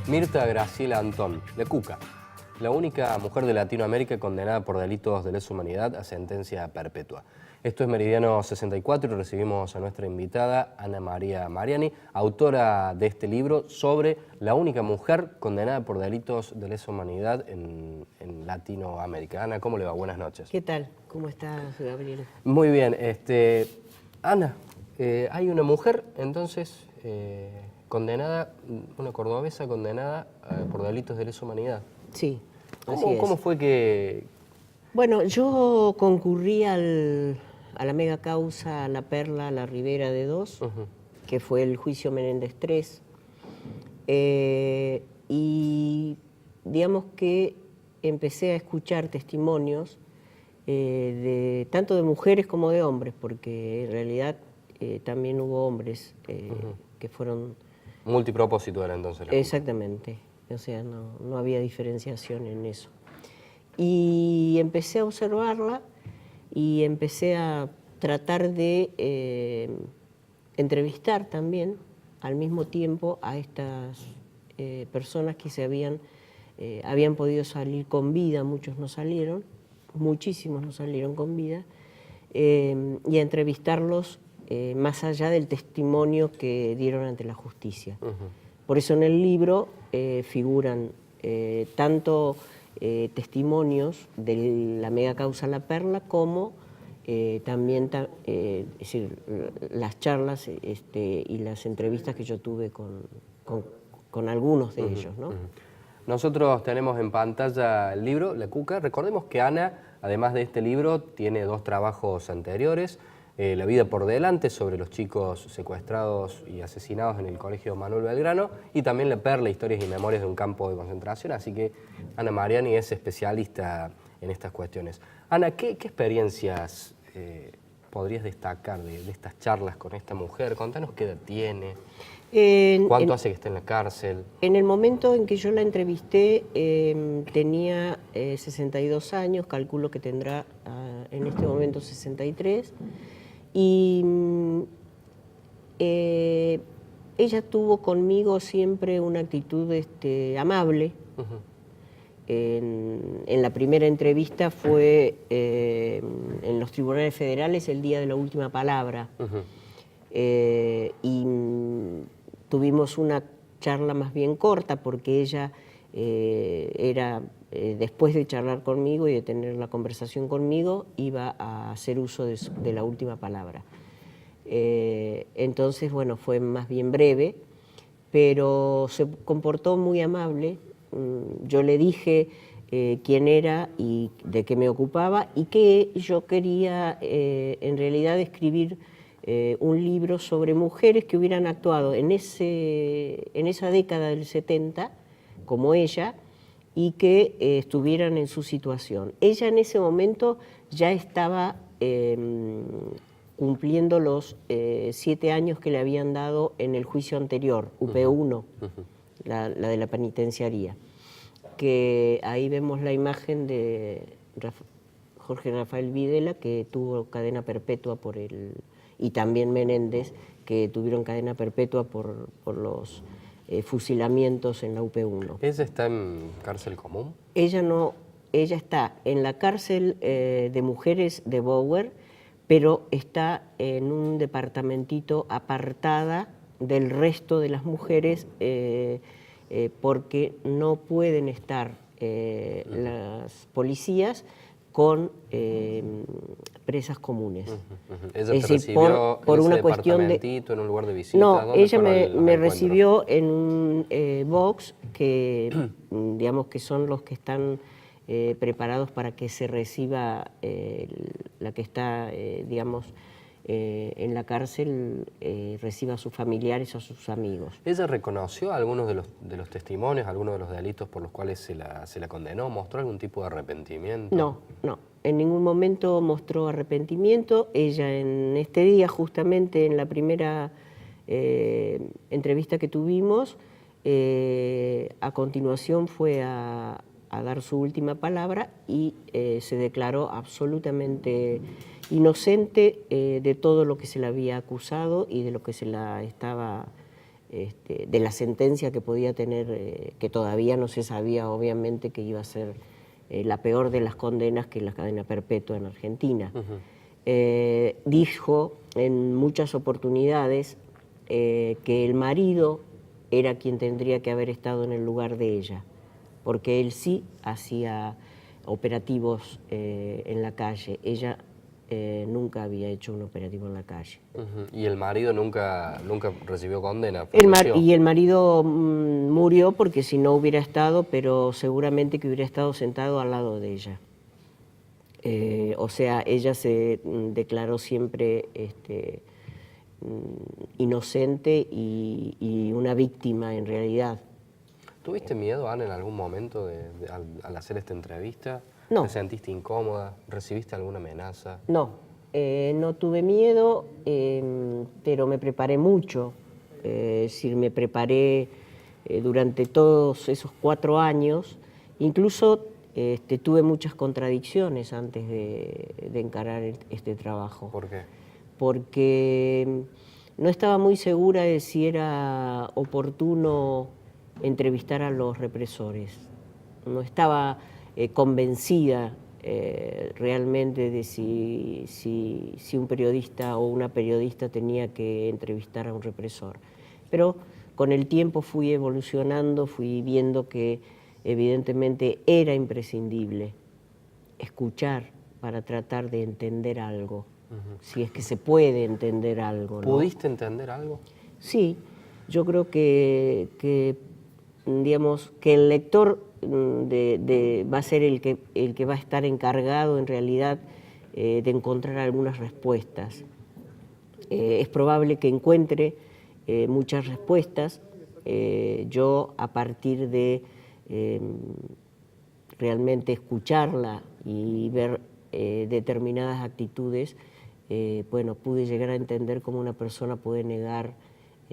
Mirta Graciela Antón, de Cuca, la única mujer de Latinoamérica condenada por delitos de lesa humanidad a sentencia perpetua. Esto es Meridiano 64 y recibimos a nuestra invitada Ana María Mariani, autora de este libro sobre la única mujer condenada por delitos de lesa humanidad en Latinoamérica. Ana, ¿cómo le va? Buenas noches. ¿Qué tal? ¿Cómo estás, Gabriel? Muy bien. Ana, hay una mujer entonces condenada, una cordobesa condenada por delitos de lesa humanidad. Sí, así es. ¿Cómo fue que...? Bueno, yo concurrí a la mega causa La Perla, La Ribera de Dos, que fue el juicio Menéndez III. Y digamos que empecé a escuchar testimonios tanto de mujeres como de hombres, porque en realidad también hubo hombres que fueron... Multipropósito era entonces la Exactamente, o sea, no había diferenciación en eso. Y empecé a observarla y empecé a tratar de entrevistar también al mismo tiempo a estas personas que habían podido salir con vida, muchos no salieron, muchísimos no salieron con vida, y a entrevistarlos más allá del testimonio que dieron ante la justicia. Por eso en el libro figuran tanto testimonios de la mega causa La Perla como también es decir, las charlas y las entrevistas que yo tuve con algunos de ellos, ¿no? Nosotros tenemos en pantalla el libro, La Cuca. Recordemos que Ana, además de este libro, tiene dos trabajos anteriores. La vida por delante, sobre los chicos secuestrados y asesinados en el Colegio Manuel Belgrano, y también La Perla, historias y memorias de un campo de concentración. Así que Ana Mariani es especialista en estas cuestiones. Ana, ¿qué experiencias podrías destacar de estas charlas con esta mujer? Contanos qué edad tiene, cuánto hace que está en la cárcel. En el momento en que yo la entrevisté tenía 62 años, calculo que tendrá en este momento 63, y ella tuvo conmigo siempre una actitud amable. En la primera entrevista fue en los tribunales federales el día de la última palabra. Y tuvimos una charla más bien corta porque ella después de charlar conmigo y de tener la conversación conmigo, iba a hacer uso de la última palabra. Entonces, bueno, fue más bien breve, pero se comportó muy amable. Yo le dije quién era y de qué me ocupaba y que yo quería en realidad escribir un libro sobre mujeres que hubieran actuado en esa década del 70 como ella y que estuvieran en su situación. Ella en ese momento ya estaba cumpliendo los 7 años que le habían dado en el juicio anterior, UP1, la de la penitenciaría, que ahí vemos la imagen de Jorge Rafael Videla, que tuvo cadena perpetua y también Menéndez, que tuvieron cadena perpetua por los fusilamientos en la UP1. ¿Ella está en cárcel común? Ella no, ella está en la cárcel de mujeres de Bower, pero está en un departamentito apartada del resto de las mujeres porque no pueden estar las policías con presas comunes. ¿Ella te recibió por en una ese cuestión departamentito, en un lugar de visita? No, ella me recibió en un box que, digamos, que son los que están preparados para que se reciba la que está, digamos, en la cárcel, reciba a sus familiares o a sus amigos. ¿Ella reconoció algunos de los testimonios, algunos de los delitos por los cuales se la condenó? ¿Mostró algún tipo de arrepentimiento? No, en ningún momento mostró arrepentimiento. Ella en este día, justamente en la primera entrevista que tuvimos, a continuación fue a dar su última palabra y se declaró absolutamente inocente de todo lo que se le había acusado y de lo que se la estaba de la sentencia que podía tener, que todavía no se sabía obviamente que iba a ser la peor de las condenas, que es la cadena perpetua en Argentina. Dijo en muchas oportunidades que el marido era quien tendría que haber estado en el lugar de ella, porque él sí hacía operativos en la calle. Ella nunca había hecho un operativo en la calle. ¿Y el marido nunca recibió condena? Y el marido murió porque si no hubiera estado, pero seguramente que hubiera estado sentado al lado de ella. O sea, ella se declaró siempre inocente y una víctima en realidad. ¿Tuviste miedo, Ana, en algún momento al hacer esta entrevista? No. ¿Te sentiste incómoda? ¿Recibiste alguna amenaza? No, no tuve miedo, pero me preparé mucho. Es decir, me preparé durante todos esos 4 años. Incluso tuve muchas contradicciones antes de encarar este trabajo. ¿Por qué? Porque no estaba muy segura de si era oportuno entrevistar a los represores. No estaba convencida realmente de si un periodista o una periodista tenía que entrevistar a un represor. Pero con el tiempo fui evolucionando, fui viendo que evidentemente era imprescindible escuchar para tratar de entender algo, si es que se puede entender algo, ¿no? ¿Pudiste entender algo? Sí, yo creo que digamos, que el lector va a ser el que va a estar encargado en realidad de encontrar algunas respuestas. Es probable que encuentre muchas respuestas. Yo, a partir de realmente escucharla y ver determinadas actitudes, bueno, pude llegar a entender cómo una persona puede negar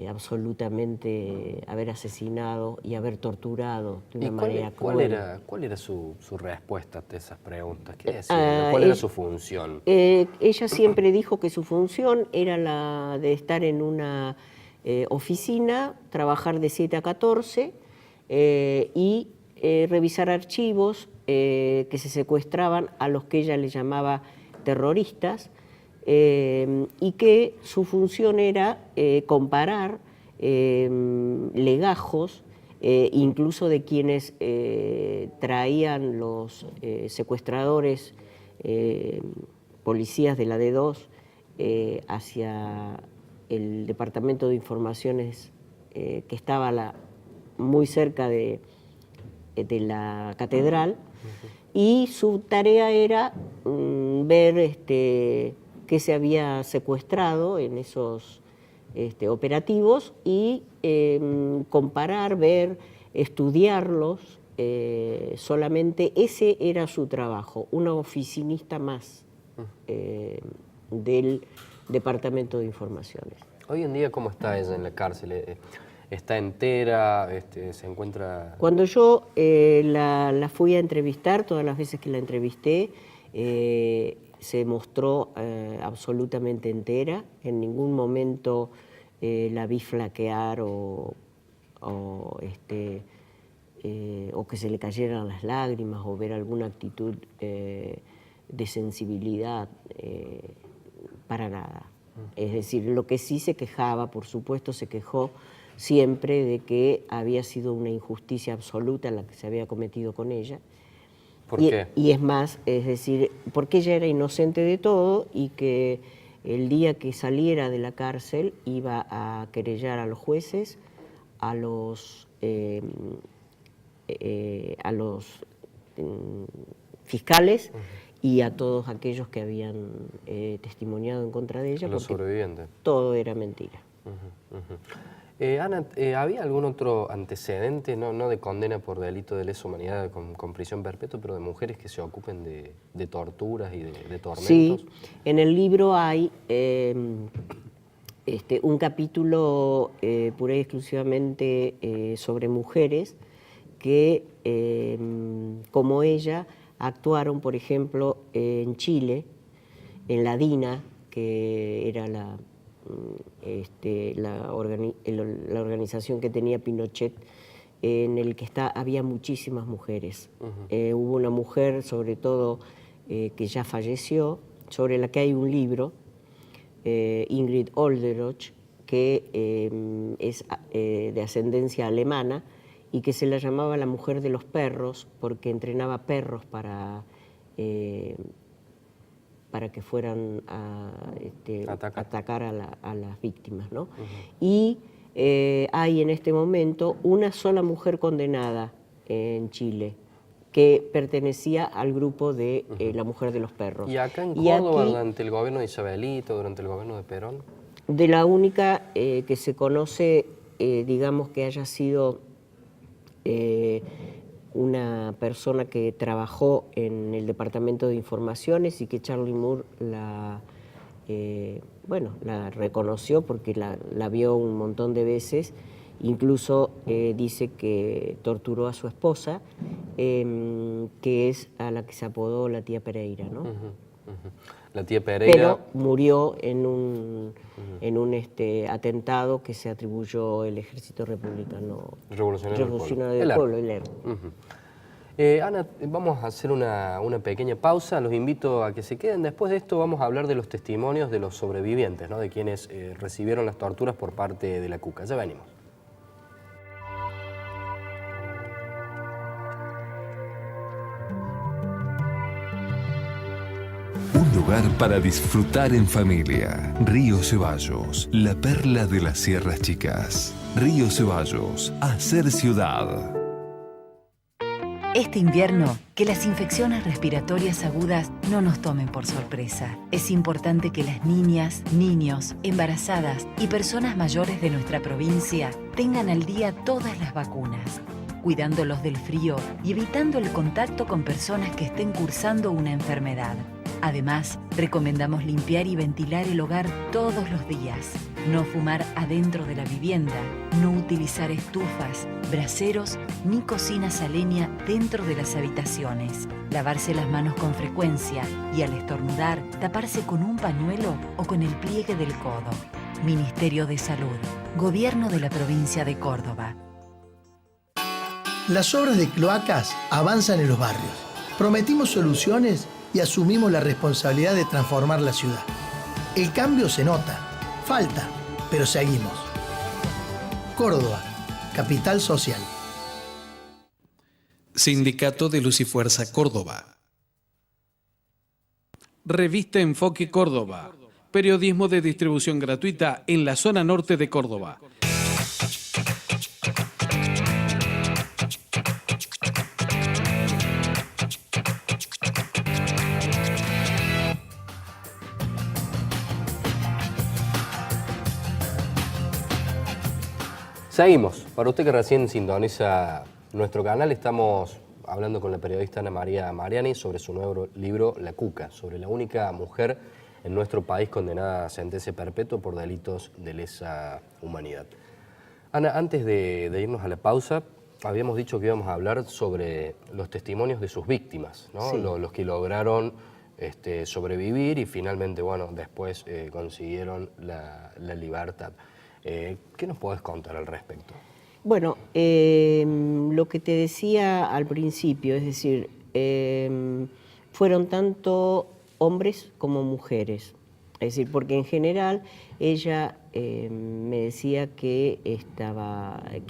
absolutamente haber asesinado y haber torturado de una manera cruel. ¿Cuál era su respuesta ante esas preguntas? ¿Qué decía? ¿Cuál era su función? Ella siempre dijo que su función era la de estar en una oficina, trabajar de 7 a 14 y revisar archivos que se secuestraban a los que ella le llamaba terroristas, y que su función era comparar legajos, incluso de quienes traían los secuestradores, policías de la D2, hacia el Departamento de Informaciones que estaba muy cerca de la catedral, y su tarea era ver qué se había secuestrado en esos operativos y comparar, ver, estudiarlos. Solamente ese era su trabajo, una oficinista más del Departamento de Informaciones. Hoy en día, ¿cómo está ella en la cárcel? ¿Está entera? ¿Se encuentra...? Cuando yo la fui a entrevistar, todas las veces que la entrevisté, se mostró absolutamente entera. En ningún momento la vi flaquear o que se le cayeran las lágrimas o ver alguna actitud de sensibilidad, para nada. Es decir, lo que sí se quejaba, por supuesto, se quejó siempre de que había sido una injusticia absoluta la que se había cometido con ella. ¿Por qué? Y es más, es decir, porque ella era inocente de todo y que el día que saliera de la cárcel iba a querellar a los jueces, a los fiscales y a todos aquellos que habían testimoniado en contra de ella. Los sobrevivientes. Todo era mentira. Ana, ¿había algún otro antecedente, no de condena por delito de lesa humanidad con prisión perpetua, pero de mujeres que se ocupen de torturas y de tormentos? Sí, en el libro hay un capítulo pura y exclusivamente sobre mujeres que, como ella, actuaron, por ejemplo, en Chile, en la DINA, que era la organización que tenía Pinochet, en el que había muchísimas mujeres. Hubo una mujer, sobre todo, que ya falleció, sobre la que hay un libro, Ingrid Olderoch, que es de ascendencia alemana y que se la llamaba la mujer de los perros porque entrenaba perros para que fueran a atacar a las víctimas, ¿no? Y hay en este momento una sola mujer condenada en Chile que pertenecía al grupo de la mujer de los perros. ¿Y acá en Córdoba, durante el gobierno de Isabelito, durante el gobierno de Perón? De la única que se conoce, digamos, que haya sido una persona que trabajó en el Departamento de Informaciones y que Charlie Moore la reconoció porque la vio un montón de veces. Incluso dice que torturó a su esposa, que es a la que se apodó la tía Pereira, ¿no? La tía Pereira. Pero murió en un atentado que se atribuyó el Ejército Republicano Revolucionario del Pueblo, el ERP. Ana, vamos a hacer una pequeña pausa. Los invito a que se queden. Después de esto vamos a hablar de los testimonios de los sobrevivientes, ¿no? De quienes recibieron las torturas por parte de la Cuca. Ya venimos. Un lugar para disfrutar en familia. Río Ceballos, la perla de las Sierras Chicas. Río Ceballos, hacer ciudad. Este invierno, que las infecciones respiratorias agudas no nos tomen por sorpresa. Es importante que las niñas, niños, embarazadas y personas mayores de nuestra provincia tengan al día todas las vacunas, cuidándolos del frío y evitando el contacto con personas que estén cursando una enfermedad. Además, recomendamos limpiar y ventilar el hogar todos los días, no fumar adentro de la vivienda, no utilizar estufas, braseros ni cocinas a leña dentro de las habitaciones, lavarse las manos con frecuencia y al estornudar taparse con un pañuelo o con el pliegue del codo. Ministerio de Salud, Gobierno de la Provincia de Córdoba. Las obras de cloacas avanzan en los barrios. Prometimos soluciones y asumimos la responsabilidad de transformar la ciudad. El cambio se nota, falta, pero seguimos. Córdoba, capital social. Sindicato de Luz y Fuerza Córdoba. Revista Enfoque Córdoba. Periodismo de distribución gratuita en la zona norte de Córdoba. Seguimos. Para usted que recién sintoniza nuestro canal, estamos hablando con la periodista Ana María Mariani sobre su nuevo libro La Cuca, sobre la única mujer en nuestro país condenada a sentencia perpetua por delitos de lesa humanidad. Ana, antes de irnos a la pausa, habíamos dicho que íbamos a hablar sobre los testimonios de sus víctimas, ¿no? Sí. Los que lograron sobrevivir y finalmente, bueno, después consiguieron la libertad. ¿Qué nos podés contar al respecto? Bueno, lo que te decía al principio, es decir, fueron tanto hombres como mujeres. Es decir, porque en general ella me decía que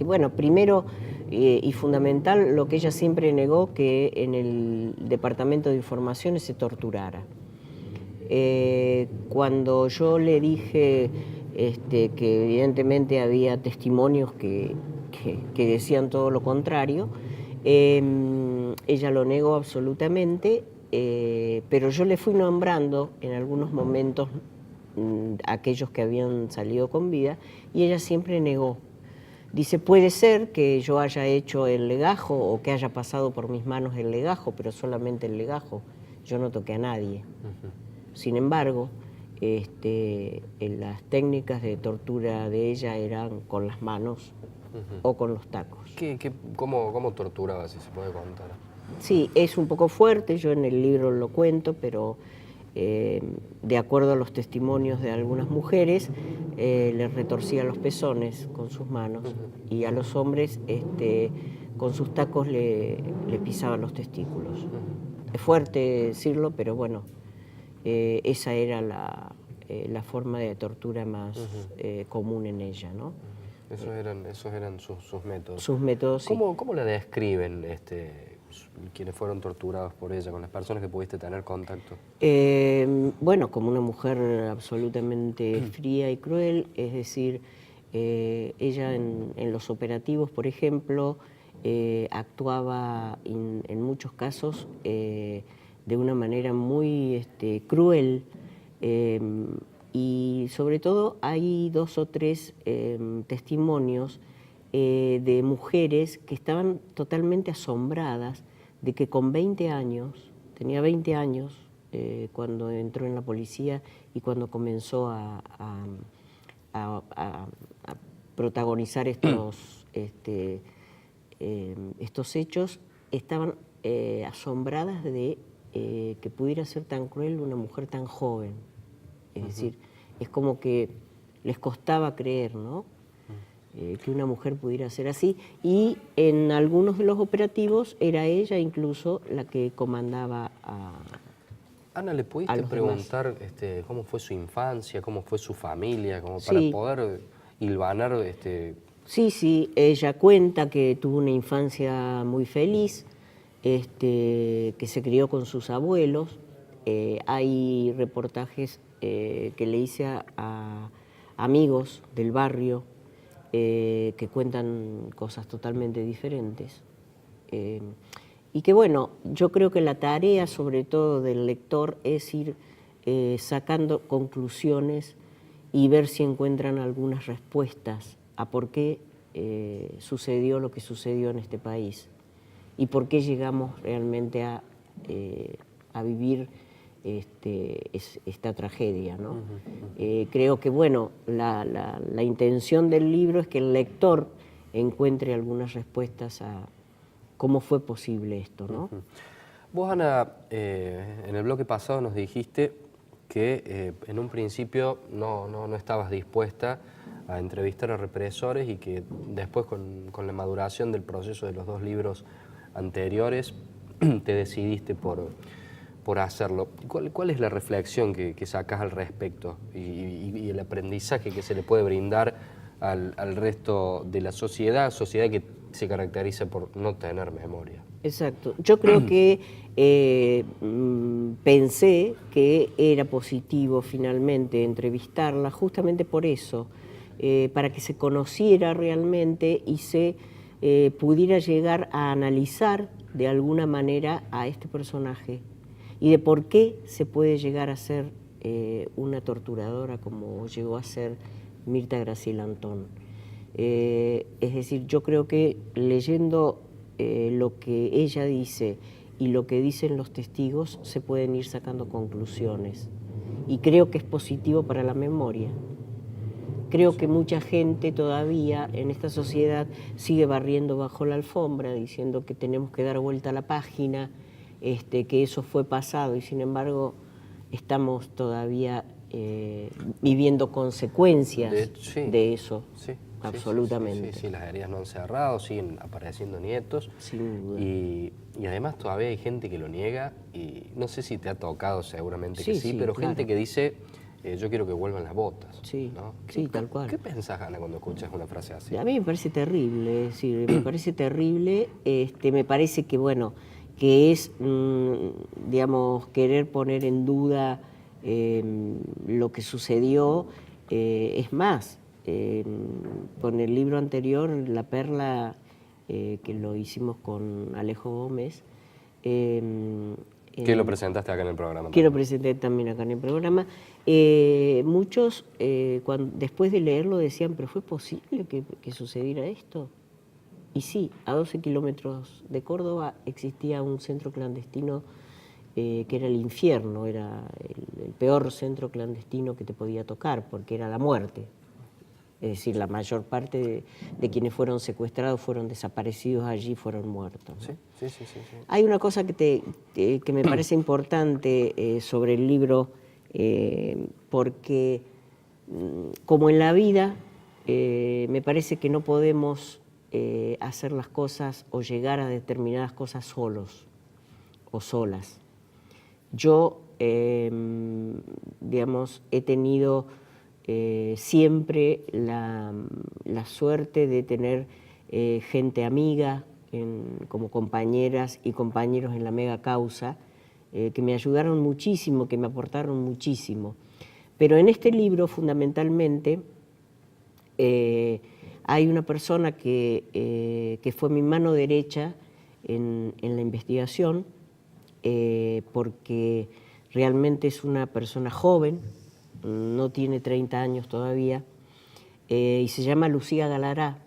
bueno, primero y fundamental, lo que ella siempre negó, que en el Departamento de Informaciones se torturara. Cuando yo le dije que evidentemente había testimonios que decían todo lo contrario, ella lo negó absolutamente, pero yo le fui nombrando en algunos momentos aquellos que habían salido con vida y ella siempre negó. Dice, puede ser que yo haya hecho el legajo o que haya pasado por mis manos el legajo, pero solamente el legajo, yo no toqué a nadie. Sin embargo, las técnicas de tortura de ella eran con las manos o con los tacos. ¿Cómo torturaba, si se puede contar? Sí, es un poco fuerte, yo en el libro lo cuento, pero de acuerdo a los testimonios de algunas mujeres, les retorcía los pezones con sus manos y a los hombres con sus tacos le pisaba los testículos. Es fuerte decirlo, pero bueno, esa era la forma de tortura más común en ella, ¿no? Esos eran sus métodos. Sus métodos, sí. ¿Cómo la describen quienes fueron torturados por ella, con las personas que pudiste tener contacto? Bueno, como una mujer absolutamente fría y cruel, es decir, ella en los operativos, por ejemplo, actuaba en muchos casos de una manera muy cruel, y sobre todo hay 2 o 3 testimonios de mujeres que estaban totalmente asombradas de que con 20 años, tenía 20 años cuando entró en la policía y cuando comenzó a protagonizar estos hechos, estaban asombradas de que pudiera ser tan cruel una mujer tan joven. Es decir, es como que les costaba creer, ¿no? Que una mujer pudiera ser así, y en algunos de los operativos era ella incluso la que comandaba a Ana, ¿le pudiste preguntar cómo fue su infancia, cómo fue su familia, como para poder hilvanar? Sí, ella cuenta que tuvo una infancia muy feliz, que se crió con sus abuelos. Hay reportajes que le hice a amigos del barrio que cuentan cosas totalmente diferentes. Y que bueno, yo creo que la tarea sobre todo del lector es ir sacando conclusiones y ver si encuentran algunas respuestas a por qué sucedió lo que sucedió en este país y por qué llegamos realmente a vivir esta tragedia, ¿no? Creo que bueno, la intención del libro es que el lector encuentre algunas respuestas a cómo fue posible esto, ¿no? Vos, Ana, en el bloque pasado nos dijiste que en un principio no estabas dispuesta a entrevistar a represores y que después con la maduración del proceso de los 2 libros anteriores te decidiste por hacerlo. ¿Cuál es la reflexión que sacas al respecto y el aprendizaje que se le puede brindar al resto de la sociedad que se caracteriza por no tener memoria? Exacto. Yo creo que pensé que era positivo finalmente entrevistarla justamente por eso, para que se conociera realmente y se pudiera llegar a analizar de alguna manera a este personaje y de por qué se puede llegar a ser una torturadora como llegó a ser Mirta Graciela Antón. Es decir, yo creo que leyendo lo que ella dice y lo que dicen los testigos se pueden ir sacando conclusiones y creo que es positivo para la memoria. Creo que mucha gente todavía en esta sociedad sigue barriendo bajo la alfombra diciendo que tenemos que dar vuelta a la página, que eso fue pasado y sin embargo estamos todavía viviendo consecuencias de eso. Sí. Absolutamente. Sí, las heridas no han cerrado, siguen apareciendo nietos. Sin duda. Y además todavía hay gente que lo niega y no sé si te ha tocado, seguramente que sí, pero claro. gente que dice, yo quiero que vuelvan las botas. Sí, ¿no? sí, tal cual. ¿Qué pensás, Ana, cuando escuchas una frase así? A mí me parece terrible, es decir, me parece terrible, me parece que, bueno, que es, digamos, querer poner en duda lo que sucedió, es más. Con el libro anterior, La Perla, que lo hicimos con Alejo Gómez. Que lo presentaste acá en el programa. Que lo presenté también acá en el programa. Muchos, después de leerlo, decían, ¿pero fue posible que sucediera esto? Y sí, a 12 kilómetros de Córdoba existía un centro clandestino que era el infierno, era el peor centro clandestino que te podía tocar, porque era la muerte. Es decir, la mayor parte de quienes fueron secuestrados fueron desaparecidos allí, fueron muertos, ¿no? Sí. Hay una cosa que me parece importante sobre el libro, porque como en la vida, me parece que no podemos hacer las cosas o llegar a determinadas cosas solos o solas. Yo, digamos, he tenido siempre la suerte de tener gente amiga, como compañeras y compañeros en la mega causa, que me ayudaron muchísimo, que me aportaron muchísimo. Pero en este libro, fundamentalmente, hay una persona que fue mi mano derecha en la investigación, porque realmente es una persona joven, no tiene 30 años todavía, y se llama Lucía Galará.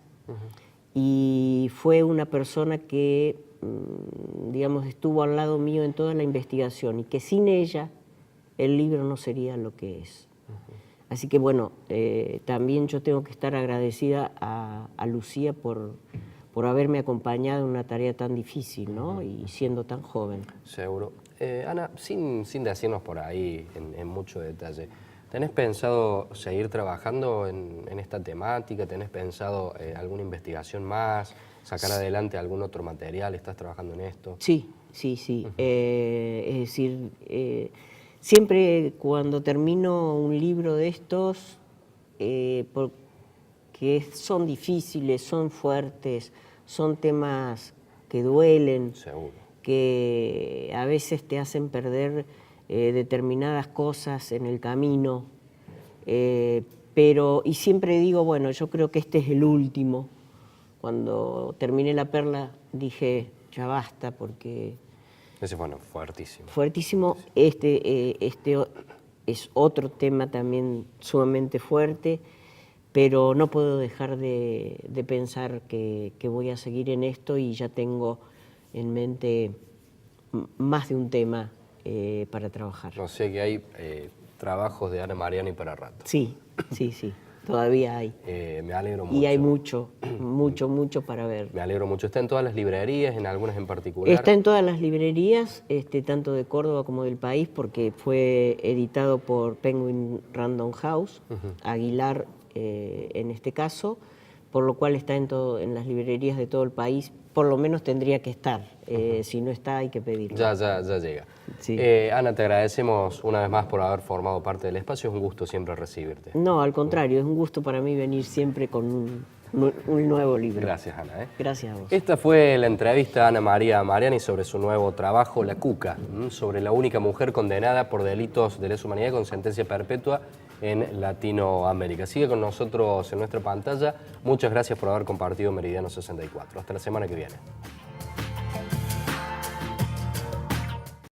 Y fue una persona que, digamos, estuvo al lado mío en toda la investigación y que sin ella el libro no sería lo que es. Así que bueno, también yo tengo que estar agradecida a Lucía por haberme acompañado en una tarea tan difícil, ¿no? Y siendo tan joven. Seguro. Ana, sin decirnos por ahí en mucho detalle, ¿tenés pensado seguir trabajando en esta temática? ¿Tenés pensado alguna investigación más? ¿Sacar adelante algún otro material? ¿Estás trabajando en esto? Sí. Es decir, siempre cuando termino un libro de estos, porque son difíciles, son fuertes, son temas que duelen, Seguro, que a veces te hacen perder determinadas cosas en el camino, y siempre digo, bueno, yo creo que este es el último. Cuando terminé La Perla dije, ya basta, porque... ese fue fuertísimo. Fuertísimo. Este es otro tema también sumamente fuerte, pero no puedo dejar de pensar que voy a seguir en esto y ya tengo en mente más de un tema para trabajar. No sé que hay trabajos de Ana Mariani para rato. Sí, todavía hay. Me alegro mucho. Y hay mucho para ver. Me alegro mucho. ¿Está en todas las librerías, en algunas en particular? Está en todas las librerías, tanto de Córdoba como del país, porque fue editado por Penguin Random House, Aguilar en este caso, por lo cual está en las librerías de todo el país. Por lo menos tendría que estar. Si no está, hay que pedirlo. Ya llega. Sí. Ana, te agradecemos una vez más por haber formado parte del espacio. Es un gusto siempre recibirte. No, al contrario, es un gusto para mí venir siempre con un nuevo libro. Gracias, Ana. Gracias a vos. Esta fue la entrevista a Ana María Mariani sobre su nuevo trabajo, La Cuca, sobre la única mujer condenada por delitos de lesa humanidad con sentencia perpetua en Latinoamérica. Sigue con nosotros en nuestra pantalla. Muchas gracias por haber compartido Meridiano 64. Hasta la semana que viene.